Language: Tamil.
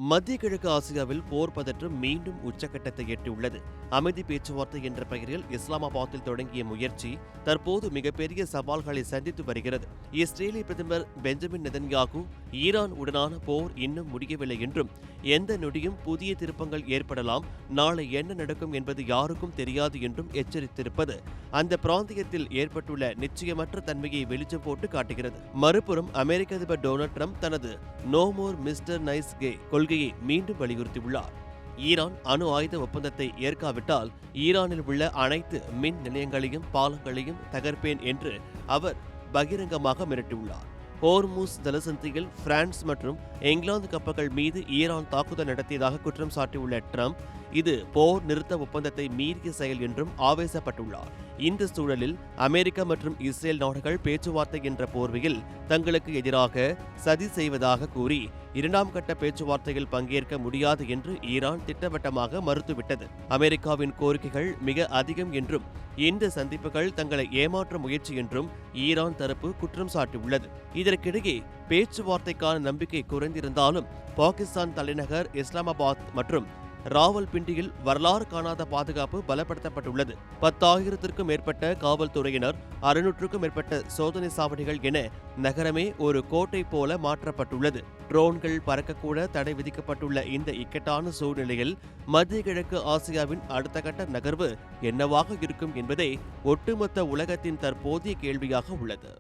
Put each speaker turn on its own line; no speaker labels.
மத்திய கிழக்கு ஆசியாவில் போர் பதற்றம் மீண்டும் உச்சக்கட்டத்தை எட்டியுள்ளது. அமைதி பேச்சுவார்த்தை என்ற பெயரில் இஸ்லாமாபாத்தில் தொடங்கிய முயற்சி தற்போது மிகப்பெரிய சவால்களை சந்தித்து வருகிறது. இஸ்ரேலிய பிரதமர் பெஞ்சமின் நெதன்யாகு ஈரான் உடனான போர் இன்னும் முடியவில்லை என்றும், எந்த நொடியும் புதிய திருப்பங்கள் ஏற்படலாம், நாளை என்ன நடக்கும் என்பது யாருக்கும் தெரியாது என்றும் எச்சரித்திருப்பது அந்த பிராந்தியத்தில் ஏற்பட்டுள்ள நிச்சயமற்ற தன்மையை வெளிச்சம் போட்டு காட்டுகிறது. மறுபுறம் அமெரிக்க அதிபர் டொனால்ட் ட்ரம்ப் தனது no more mister nice guy கொள்கையை மீண்டும் வலியுறுத்தியுள்ளார். ஈரான் அணு ஆயுத ஒப்பந்தத்தை ஏற்காவிட்டால் ஈரானில் உள்ள அனைத்து மின் நிலையங்களையும் பாலங்களையும் தகர்ப்பேன் என்று அவர் பகிரங்கமாக மிரட்டியுள்ளார். ஹோர்மூஸ் ஜலசந்தியில் பிரான்ஸ் மற்றும் இங்கிலாந்து கப்பல்கள் மீது ஈரான் தாக்குதல் நடத்தியதாக குற்றம் சாட்டியுள்ள ட்ரம்ப் இது போர் நிறுத்த ஒப்பந்தத்தை மீறிய செயல் என்றும் ஆவேசப்பட்டுள்ளார். இந்த சூழலில் அமெரிக்கா மற்றும் இஸ்ரேல் நாடுகள் பேச்சுவார்த்தை என்ற போர்வையில் தங்களுக்கு எதிராக சதி செய்வதாக கூறி இரண்டாம் கட்ட பேச்சுவார்த்தையில் பங்கேற்க முடியாது என்று ஈரான் திட்டவட்டமாக மறுத்துவிட்டது. அமெரிக்காவின் கோரிக்கைகள் மிக அதிகம் என்றும், இந்த சந்திப்புகள் தங்களை ஏமாற்ற முயற்சி என்றும் ஈரான் தரப்பு குற்றம் சாட்டியுள்ளது. இதற்கிடையே பேச்சுவார்த்தைக்கான நம்பிக்கை குறைந்திருந்தாலும் பாகிஸ்தான் தலைநகர் இஸ்லாமாபாத் மற்றும் ராவல்பிண்டியில் வரலாறு காணாத பாதுகாப்பு பலப்படுத்தப்பட்டுள்ளது. 10,000க்கும் மேற்பட்ட காவல்துறையினர், 600க்கும் மேற்பட்ட சோதனை சாவடிகள் என நகரமே ஒரு கோட்டை போல மாற்றப்பட்டுள்ளது. ட்ரோன்கள் பறக்கக்கூட தடை விதிக்கப்பட்டுள்ள இந்த இக்கட்டான சூழ்நிலையில் மத்திய கிழக்கு ஆசியாவின் அடுத்த கட்ட நகர்வு என்னவாக இருக்கும் என்பதே ஒட்டுமொத்த உலகத்தின் தற்போதைய கேள்வியாக உள்ளது.